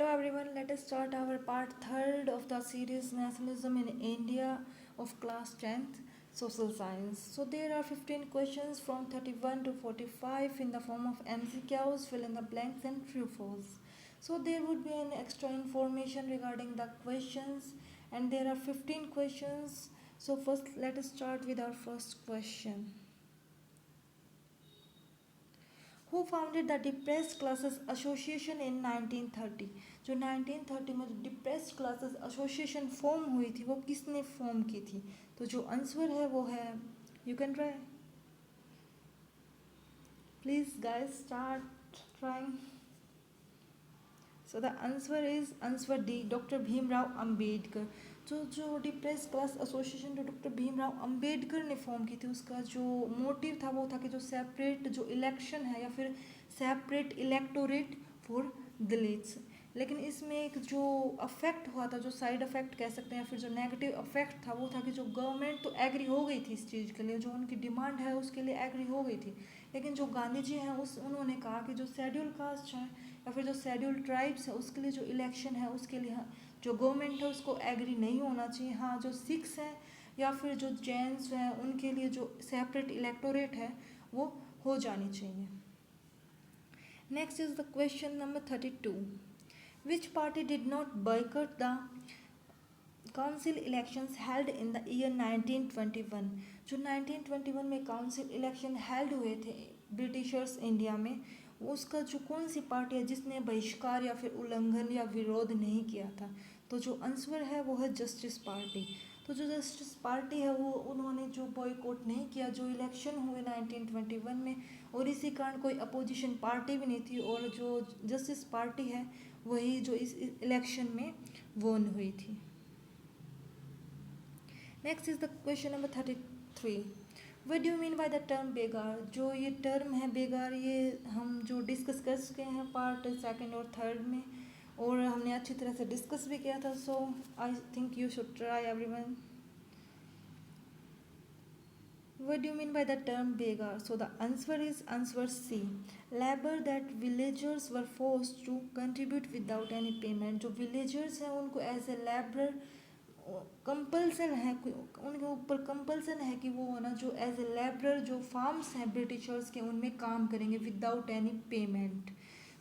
Hello everyone, let us start our part third of the series Nationalism in India of class 10th Social Science. So there are 15 questions from 31 to 45 in the form of MCQs, fill in the blanks and true false. So there would be an extra information regarding the questions and there are 15 questions. So first let us start with our first question. Who founded the depressed classes association in 1930? जो 1930 में जो depressed classes association form हुई थी वो किसने form की थी? तो जो आंसर है वो है, you can try, please guys start trying. So the answer is answer D, doctor Bhimrao Ambedkar. जो डिप्रेस क्लास एसोसिएशन जो डॉक्टर भीमराव अंबेडकर ने फॉर्म की थी उसका जो मोटिव था वो था कि जो सेपरेट जो इलेक्शन है या फिर सेपरेट इलेक्टोरेट फॉर दलित्स. लेकिन इसमें एक जो अफेक्ट हुआ था, जो साइड अफेक्ट कह सकते हैं या फिर जो नेगेटिव अफेक्ट था वो था कि जो गवर्नमेंट तो एग्री हो गई थी इस चीज़ के लिए, जो उनकी डिमांड है उसके लिए एग्री हो गई थी, लेकिन जो गांधी जी हैं उन्होंने कहा कि जो शेड्यूल कास्ट है या फिर जो शेड्यूल ट्राइब्स है उसके लिए जो इलेक्शन है उसके लिए जो गवर्नमेंट है उसको एग्री नहीं होना चाहिए. हाँ, जो सिख्स हैं या फिर जो जैन्स हैं उनके लिए जो सेपरेट इलेक्टोरेट है वो हो जानी चाहिए. Next is the question number 32. Which party did not boycott the council elections held in the year 1921? जो 1921 में काउंसिल इलेक्शन हेल्ड हुए थे ब्रिटिशर्स इंडिया में, उसका जो कौन सी पार्टी है जिसने बहिष्कार या फिर उल्लंघन या विरोध नहीं किया था? तो जो आंसर है वो है जस्टिस पार्टी. तो जो जस्टिस पार्टी है वो उन्होंने जो बॉयकॉट नहीं किया जो इलेक्शन हुए 1921 में, और इसी कारण कोई अपोजिशन पार्टी भी नहीं थी और जो जस्टिस पार्टी है वही जो इस इलेक्शन में वोन हुई थी. Next is the question number 33. What do mean by the term begar? जो ये टर्म है बेगार ये हम जो डिस्कस कर चुके हैं पार्ट सेकंड और थर्ड में, और हमने अच्छी तरह से डिस्कस भी किया था. So I think you should try everyone. What do you mean by the term begar? So the answer is answer C. Labor that villagers were forced to contribute without any payment. जो villagers हैं उनको as a labour compulsion है, उनके ऊपर compulsion है कि वो ना जो एज ए लेबरर जो फार्म्स हैं ब्रिटिशर्स के उनमें काम करेंगे विदाउट एनी पेमेंट.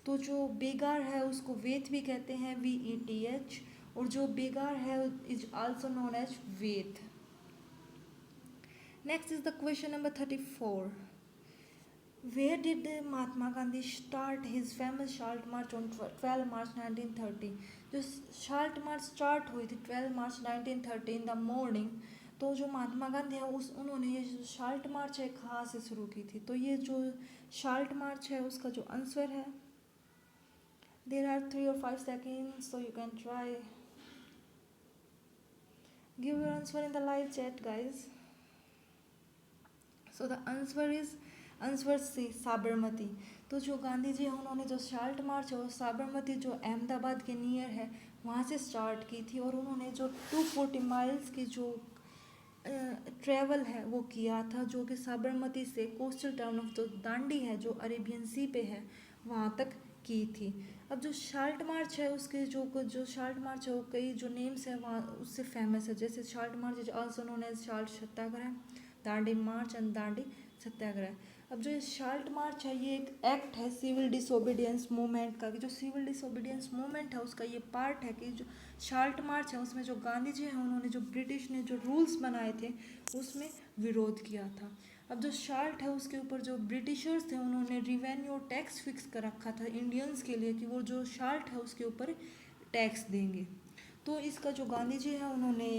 तो जो बेगार है उसको वेथ भी कहते हैं, VETH, और जो बेगार है is also known as veth. Next is the question number 34. Where did Mahatma Gandhi start his famous Salt March on 12 March 1930? जो शाल्ट मार्च स्टार्ट हुई थी 12 मार्च 1930 इन द मॉर्निंग. तो जो महात्मा गांधी है उन्होंने ये जो शाल्ट मार्च है कहाँ से शुरू की थी? तो ये जो शाल्ट मार्च है उसका जो आंसर है, there are 3 or 5 seconds so you can try. Give your answer in the live chat guys. So the answer is answer C, Sabarmati. तो जो गांधी जी हैं उन्होंने जो शाल्ट मार्च है वो साबरमती जो अहमदाबाद के नियर है वहाँ से स्टार्ट की थी, और उन्होंने जो 240 माइल्स की जो ट्रैवल है वो किया था, जो कि साबरमती से कोस्टल टाउन ऑफ जो दांडी है जो अरेबियन सी पे है वहाँ तक की थी. अब जो शाल्ट मार्च है उसके जो शाल्ट मार्च है वो कई जो नेम्स है वहाँ उससे फेमस है, जैसे salt march is also known as salt satyagraha, Dandi march and Dandi satyagraha. अब जो शाल्ट मार्च है ये एक एक्ट है सिविल डिसोबीडियंस मूवमेंट का, कि जो सिविल डिसोबीडियंस मूवमेंट है उसका ये पार्ट है कि जो शाल्ट मार्च है उसमें जो गांधी जी हैं उन्होंने जो ब्रिटिश ने जो रूल्स बनाए थे उसमें विरोध किया था. अब जो शाल्ट है उसके ऊपर जो ब्रिटिशर्स थे उन्होंने रिवेन्यू टैक्स फिक्स कर रखा था इंडियंस के लिए कि वो जो शाल्ट है उसके ऊपर टैक्स देंगे. तो इसका जो गांधी जी हैं उन्होंने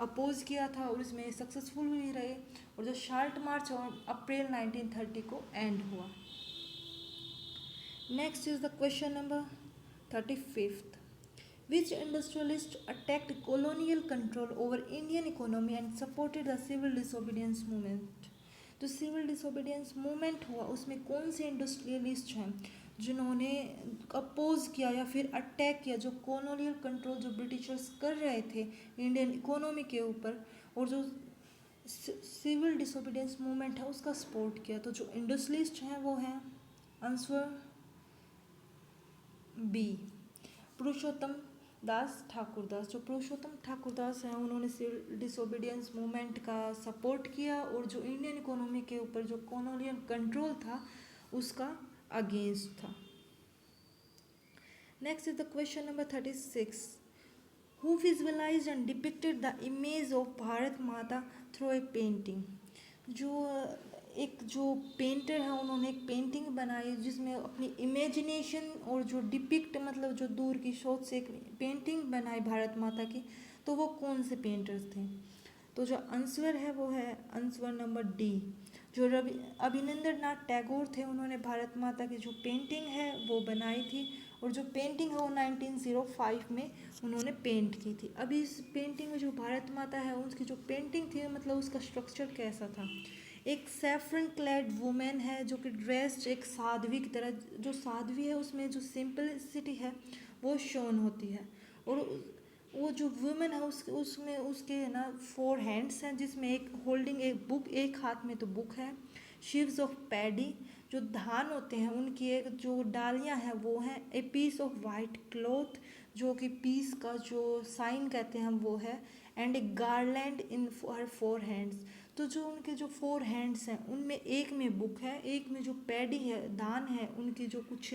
अपोज किया था और इसमें सक्सेसफुल भी रहे, और जो शाल्ट मार्च अप्रैल 1930 को एंड हुआ. Next is the question number 35. Which industrialist attacked colonial control over Indian economy and supported the civil disobedience movement? जो सिविल डिसोबीडियंस मूवमेंट हुआ उसमें कौन से इंडस्ट्रियलिस्ट हैं जिन्होंने अपोज किया या फिर अटैक किया जो कॉलोनियल कंट्रोल जो ब्रिटिशर्स कर रहे थे इंडियन इकोनॉमी के ऊपर, और जो सिविल डिसोबीडियंस मूवमेंट है उसका सपोर्ट किया? तो जो इंडस्ट्रियलिस्ट हैं वो हैं आंसर बी, पुरुषोत्तम दास ठाकुरदास। जो पुरुषोत्तम ठाकुरदास हैं उन्होंने सिविल डिसोबीडियंस मूवमेंट का सपोर्ट किया और जो इंडियन इकोनॉमी के ऊपर जो कॉलोनियल कंट्रोल था उसका अगेंस्ट था। Next is the question number 36। Who visualised and depicted the image of Bharat माता थ्रू ए पेंटिंग। जो पेंटर है उन्होंने एक पेंटिंग बनाई जिसमें अपनी इमेजिनेशन और जो डिपिक्ट मतलब जो दूर की सोच से एक पेंटिंग बनाई भारत माता की। तो वो कौन से पेंटर्स थे? तो जो आंसर है वो है आंसर नंबर डी। जो अभिनंदननाथ टैगोर थे उन्होंने भारत माता की जो पेंटिंग है वो बनाई थी और जो पेंटिंग है वो 1905 में उन्होंने पेंट की थी। अभी इस पेंटिंग में जो भारत माता है उसकी जो पेंटिंग थी मतलब उसका स्ट्रक्चर कैसा था? एक सैफरन क्लैड वुमेन है जो कि ड्रेस्ड एक साध्वी की तरह। जो साध्वी है उसमें जो सिंपलिसिटी है वो शोन होती है और वो जो वुमेन है उसमें उसके ना 4 हैंड्स हैं जिसमें एक होल्डिंग एक बुक, एक हाथ में तो बुक है। शीव्स ऑफ पैडी जो धान होते हैं उनकी एक जो डालियां हैं वो हैं। A piece of white cloth जो कि पीस का जो साइन कहते हैं वो है। And A garland in her 4 hands. तो जो उनके जो 4 हैंड्स हैं उनमें एक में बुक है, एक में जो पैडी है धान है उनकी जो कुछ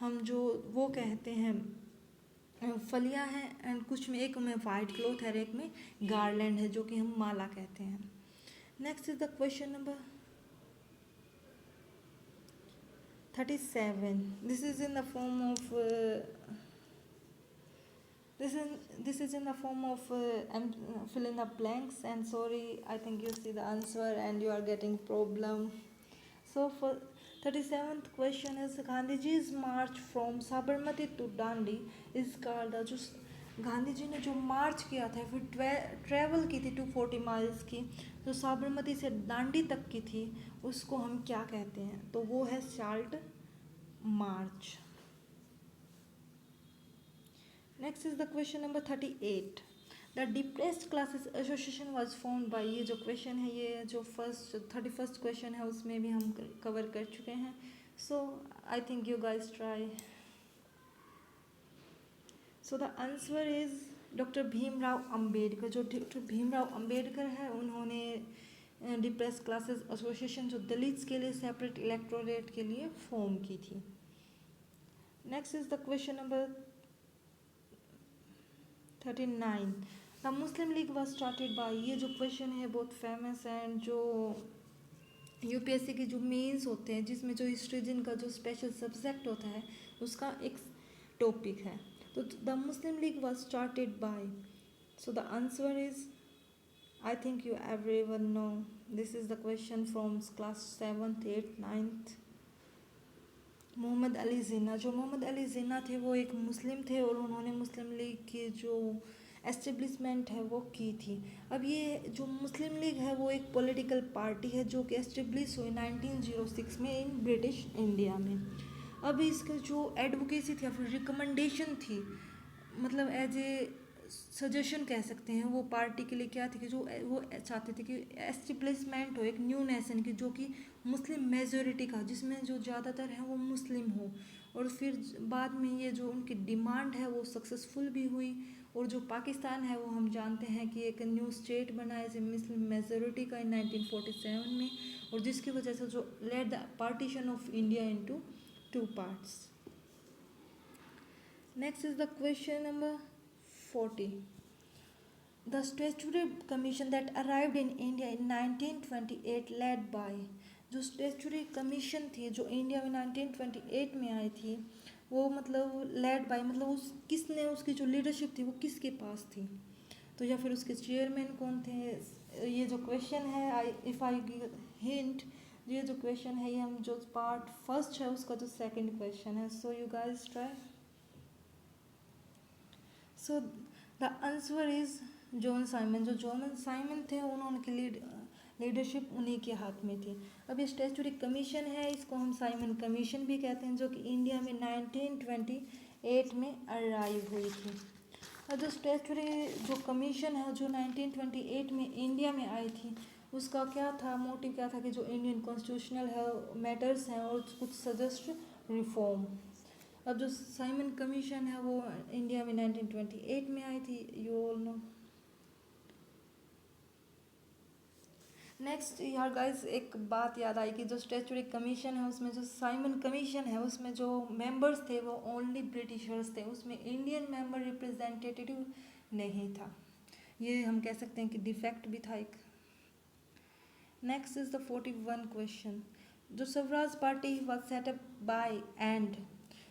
हम जो वो कहते हैं फलियां हैं एंड कुछ में एक में वाइट क्लॉथ है, एक में गार्लैंड है जो कि हम माला कहते हैं। Next is the question number 37। This is in the form of this is in the form of I'm fill in the blanks and sorry I think you see the answer and you are getting problem. So for 37th question is Gandhiji's march from Sabarmati to Dandi is called जो गांधी जी ने जो मार्च किया था फिर travel की थी 240 miles की जो साबरमती से दांडी तक की थी उसको हम क्या कहते हैं? तो वो है salt march. Next is the question number 38। The depressed classes association was found by. ये जो क्वेश्चन है ये जो 31st क्वेश्चन है उसमें भी हम कवर कर चुके हैं। So I think you guys try. So the answer is doctor Bhimrao Ambedkar. जो डॉक्टर भीमराव अंबेडकर है उन्होंने डिप्रेस्ड क्लासेस एसोसिएशन जो दलित्स के लिए सेपरेट इलेक्टोरेट के लिए फॉर्म की थी। Next is the question number 39। The Muslim League was started by. ये जो क्वेश्चन है बहुत फेमस है एंड जो यूपीएससी के जो मेंस होते हैं जिसमें जो हिस्ट्री जिनका जो स्पेशल सब्जेक्ट होता है उसका एक टॉपिक है। तो the Muslim League was started by. So the answer is I think you everyone know. This is the question from class 7th 8th 9th। Mohammad Ali Jinnah. जो मोहम्मद अली जिन्ना थे वो एक मुस्लिम थे और उन्होंने मुस्लिम लीग की जो एस्टेब्लिशमेंट है वो की थी। अब ये जो मुस्लिम लीग है वो एक पॉलिटिकल पार्टी है जो कि एस्टेब्लिश हुई 1906 में इन ब्रिटिश इंडिया में। अब इसका जो एडवोकेसी थी या फिर रिकमेंडेशन थी मतलब एज ए सजेशन कह सकते हैं वो पार्टी के लिए क्या थी कि जो वो चाहते थे कि एस्टेब्लिशमेंट हो एक न्यू नेशन की जो कि मुस्लिम मेजोरिटी का जिसमें जो ज़्यादातर है वो मुस्लिम हो। और फिर बाद में ये जो उनकी डिमांड है वो सक्सेसफुल भी हुई और जो पाकिस्तान है वो हम जानते हैं कि एक न्यू स्टेट बना है मुस्लिम मेजोरिटी का इन 1947 में और जिसकी वजह से जो led the partition of India into 2 parts. Next is the question number 40. The Statutory Commission that arrived in India in 1928 led by। जो स्टेचुरी कमीशन थी जो इंडिया में 1928 में आई थी वो मतलब लेड बाय मतलब उस किसने उसकी जो लीडरशिप थी वो किसके पास थी? तो या फिर उसके चेयरमैन कौन थे? ये जो क्वेश्चन है इफ़ आई गिव हिंट ये जो क्वेश्चन है ये हम जो पार्ट फर्स्ट है उसका जो सेकंड क्वेश्चन है। So you guys try. So the answer is John Simon. जो जॉन साइमन थे उन्होंने लीडरशिप उन्हीं के हाथ में थी। अब ये स्टैचूरी कमीशन है इसको हम साइमन कमीशन भी कहते हैं जो कि इंडिया में 1928 में अराइव हुई थी। और जो स्टैचूरी जो कमीशन है जो 1928 में इंडिया में आई थी उसका क्या था मोटिव क्या था कि जो इंडियन कॉन्स्टिट्यूशनल है मैटर्स हैं और कुछ सजेस्ट रिफॉर्म। अब जो साइमन कमीशन है वो इंडिया में 1928 में आई थी, यू ऑल नो। नेक्स्ट यार गाइस, एक बात याद आई कि जो स्टैचुटरी कमीशन है उसमें, जो साइमन कमीशन है उसमें जो मेंबर्स थे वो ओनली ब्रिटिशर्स थे, उसमें इंडियन मेंबर रिप्रेजेंटेटिव नहीं था। ये हम कह सकते हैं कि डिफेक्ट भी था एक। Next is the 41 question. जो Swaraj party was set up by and,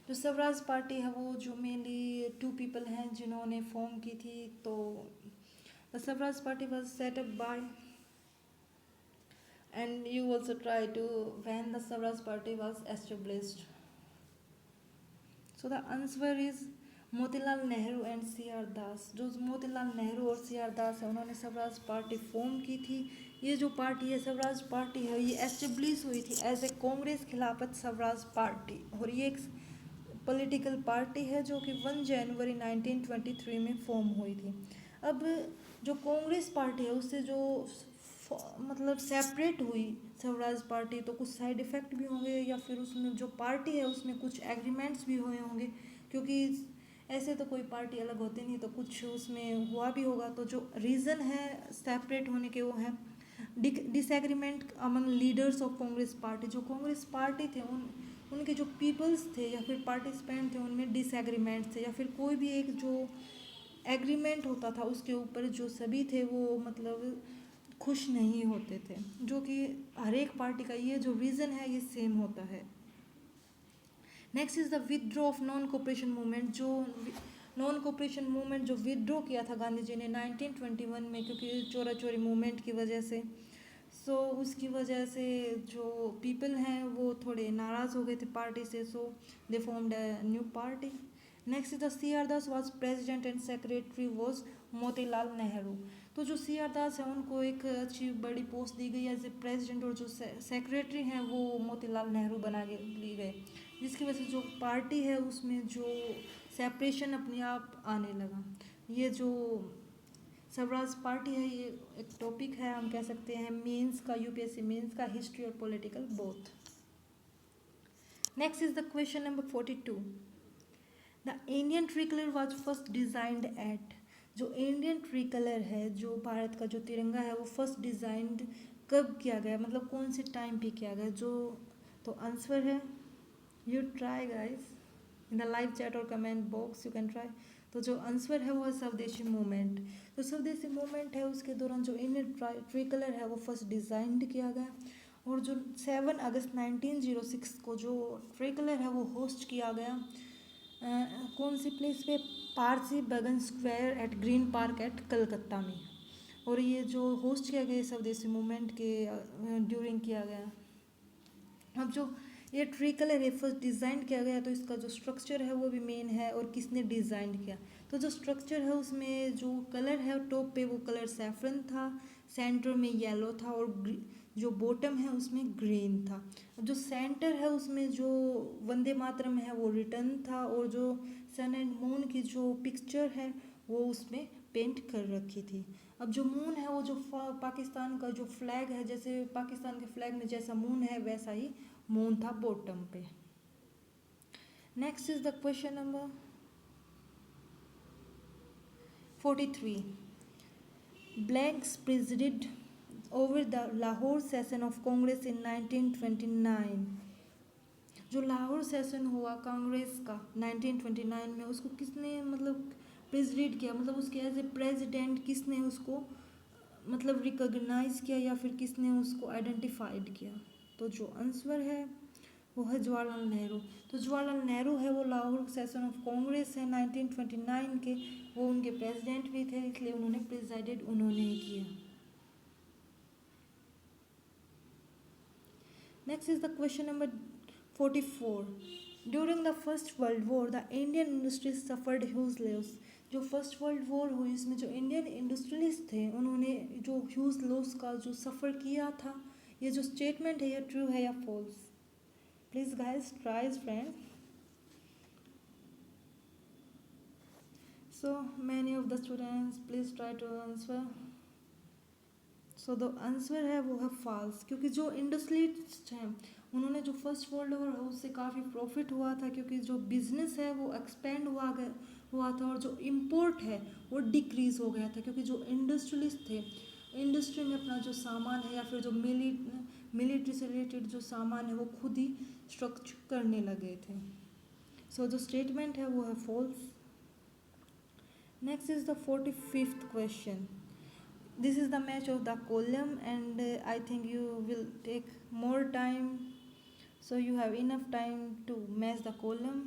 जो स्वराज पार्टी है वो जो मेनली टू पीपल हैं जिन्होंने फॉर्म की थी, तो the Swaraj party was set up by, and you also try to when the Swaraj party was established. So the answer is Motilal Nehru and C R Das. जो मोतीलाल नेहरू और सी आर दास है उन्होंने स्वराज पार्टी फॉर्म की थी। ये जो पार्टी है स्वराज पार्टी है ये एस्टेब्लिश हुई थी एज ए कांग्रेस खिलाफत स्वराज पार्टी, और ये एक पॉलिटिकल पार्टी है जो कि 1 जनवरी 1923 में फॉर्म हुई थी। अब जो कांग्रेस पार्टी है उससे जो मतलब सेपरेट हुई स्वराज पार्टी, तो कुछ साइड इफ़ेक्ट भी होंगे या फिर उसमें जो पार्टी है उसमें कुछ एग्रीमेंट्स भी हुए होंगे, क्योंकि ऐसे तो कोई पार्टी अलग होती नहीं, तो कुछ उसमें हुआ भी होगा। तो जो रीज़न है सेपरेट होने के वो है disagreement among leaders of Congress party. जो कांग्रेस पार्टी थे उनके जो पीपल्स थे या फिर पार्टिसिपेंट थे उनमें डिसएग्रीमेंट थे, या फिर कोई भी एक जो एग्रीमेंट होता था उसके ऊपर जो सभी थे वो मतलब खुश नहीं होते थे, जो कि हर एक पार्टी का ये जो रीज़न है ये सेम होता है। Next is the withdraw of non cooperation movement. जो नॉन कोऑपरेशन मूवमेंट जो विदड्रॉ किया था गांधी जी ने 1921 में, क्योंकि चोरा चोरी मूवमेंट की वजह से, सो उसकी वजह से जो पीपल हैं वो थोड़े नाराज़ हो गए थे पार्टी से, so they formed a new party. Next is the C R Das was president and secretary was Motilal Nehru. तो जो सी आर दास है उनको एक अच्छी बड़ी पोस्ट दी गई एज ए प्रेसिडेंट, और जो सेक्रेटरी हैं वो मोतीलाल नेहरू बना के ली गए, जिसकी वजह से जो पार्टी है उसमें जो सेपरेशन अपने आप आने लगा। ये जो स्वराज पार्टी है ये एक टॉपिक है, हम कह सकते हैं मेंस का, यूपीएससी मेंस का, हिस्ट्री और political both. Next is the question number 42। The Indian tricolour was first designed at. जो इंडियन ट्री कलर है, जो भारत का जो तिरंगा है वो फर्स्ट डिजाइंड कब किया गया, मतलब कौन से टाइम पे किया गया। जो तो आंसर है, you try guys in the live chat और comment box you can try. तो जो आंसर है वो है स्वदेशी मूवमेंट। तो स्वदेशी मूवमेंट है उसके दौरान जो इंडियन ट्री कलर है वो फर्स्ट डिज़ाइंड किया गया, और जो 7 अगस्त 1906 को जो ट्री कलर है वो होस्ट किया गया कौन सी प्लेस पे, Parsi Bagan square at Green Park at Calcutta में। और ये जो होस्ट किया गया स्वदेशी मूवमेंट के ड्यूरिंग किया गया। अब जो ये ट्री कलर है फर्स्ट डिज़ाइन किया गया, तो इसका जो स्ट्रक्चर है वो भी मेन है, और किसने डिज़ाइन किया। तो जो स्ट्रक्चर है उसमें जो कलर है टॉप पे वो कलर सैफरन था, सेंटर में येलो था, और जो बॉटम है उसमें ग्रीन था। अब जो सेंटर है उसमें जो वंदे मातरम है वो रिटर्न था, और जो सन एंड मून की जो पिक्चर है वो उसमें पेंट कर रखी थी। अब जो मून है वो जो पाकिस्तान का जो फ्लैग है, जैसे पाकिस्तान के फ्लैग में जैसा मून है वैसा ही मून था बॉटम पे। Next is the question number 43। Blanks presided over the Lahore session of Congress in 1929। जो लाहौर सेशन हुआ कांग्रेस का 1929 में, उसको किसने मतलब प्रेसिडेंट किया, मतलब उसके एज ए प्रेसिडेंट किसने उसको मतलब रिकॉग्नाइज किया या फिर किसने उसको आइडेंटिफाइड किया। तो जो आंसर है वो है जवाहरलाल नेहरू। तो जवाहरलाल नेहरू है वो लाहौर सेशन ऑफ कांग्रेस है 1929 के, वो उनके प्रेसिडेंट भी थे, इसलिए उन्होंने प्रिजाइडेड उन्होंने ही किया। Next is the question number 44। During the first world war the Indian industries suffered huge loss. जो फर्स्ट वर्ल्ड वॉर हुई इसमें जो इंडियन इंडस्ट्रियलिस्ट थे उन्होंने जो ह्यूज लॉस का जो सफ़र किया था, ये जो स्टेटमेंट है ये ट्रू है या false. Please guys try friends. So many of the students please try to answer. So the answer है वो है फॉल्स, क्योंकि जो इंडस्ट्रियलिस्ट हैं उन्होंने जो फर्स्ट वर्ल्ड वॉर है उससे काफ़ी प्रॉफिट हुआ था, क्योंकि जो बिजनेस है वो एक्सपेंड हुआ था, और जो इम्पोर्ट है वो डिक्रीज़ हो गया था, क्योंकि जो इंडस्ट्रियलिस्ट थे इंडस्ट्री में अपना जो सामान है या फिर जो मिलिट्री से रिलेटेड जो सामान है वो खुद ही स्ट्रक्चर करने लगे थे। सो जो स्टेटमेंट है वो है false. Next is the 45th question. This is the match of the column, and I think you will take more time, so you have enough time to match the column.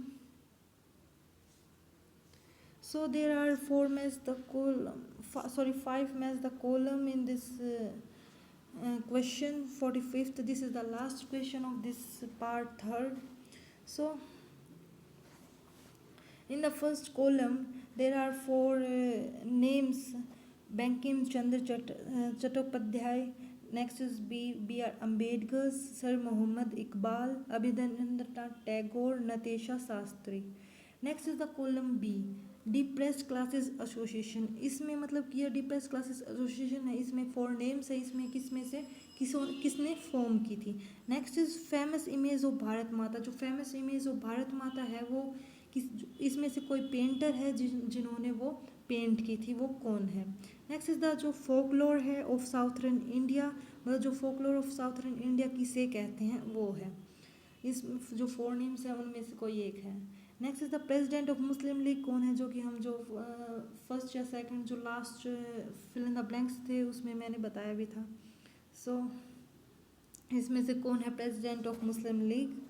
So there are five match the column in this question 45th. This is the last question of this part third. So in the first column there are four names: Bankim Chandra Chattopadhyay. Next is B.R. Ambedkar, Sir Muhammad Iqbal, Abhinavanath Tagore, Natesha Sastry. Next is the column B, depressed classes association. इसमें मतलब कि ये depressed classes association है, इसमें four names है, इसमें किसने form की थी। Next is famous image of Bharat माता। जो फेमस इमेज ऑफ भारत माता है वो इसमें से कोई पेंटर है जिन्होंने वो पेंट की थी, वो कौन है। नेक्स्ट इज द जो फोकलोर है ऑफ साउथर्न इंडिया, मतलब जो फोकलोर ऑफ साउथर्न इंडिया किसे कहते हैं वो है। इस जो फोर नेम्स है उनमें से कोई एक है। Next is the president of Muslim league कौन है, जो कि हम जो फर्स्ट या सेकंड जो last fill in the blanks थे उसमें मैंने बताया भी था। सो इसमें से कौन है president of Muslim League.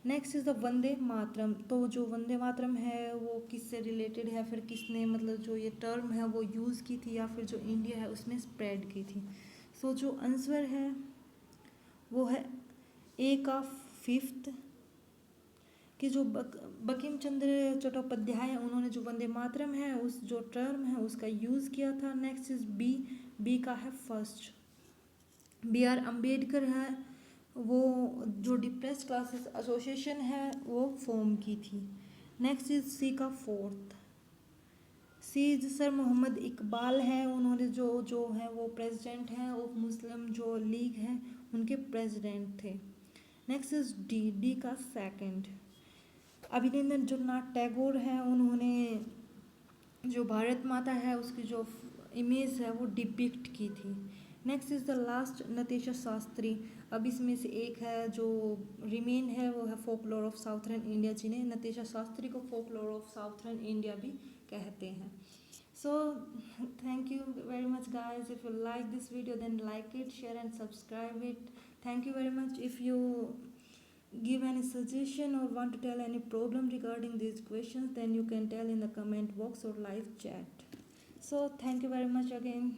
Next is the Vande Mataram. तो जो वंदे मातरम है वो किससे रिलेटेड है, फिर किसने मतलब जो ये टर्म है वो यूज़ की थी या फिर जो इंडिया है उसमें स्प्रेड की थी। सो जो आंसर है वो है ए का 5th, कि जो बंकिम चंद्र चट्टोपाध्याय है उन्होंने जो वंदे मातरम है उस जो टर्म है उसका यूज़ किया था। नेक्स्ट इज बी का है फर्स्ट। B.R. अम्बेडकर है वो जो डिप्रेस्ड क्लासेस एसोसिएशन है वो फॉर्म की थी। नेक्स्ट इज सी का 4th। C is sir Mohammad Iqbal हैं, उन्होंने जो है वो प्रेसिडेंट हैं ऑफ मुस्लिम जो लीग है उनके प्रेसिडेंट थे। नेक्स्ट इज डी का 2nd। अभिनंदन टैगोर हैं, उन्होंने जो भारत माता है उसकी जो इमेज है वो डिपिक्ट की थी। Next is the last Natesa Sastri. अब इसमें से एक है जो रिमेन है वो है फोकलोर ऑफ साउथर्न इंडिया, जिन्हें नतेशा शास्त्री को फोकलोर ऑफ साउथर्न इंडिया भी कहते हैं। So thank you very much guys. If you like this video then like it, share and subscribe it. Thank you very much. If you give any suggestion or want to tell any problem regarding these questions, then you can tell in the comment box or live chat. So thank you very much again.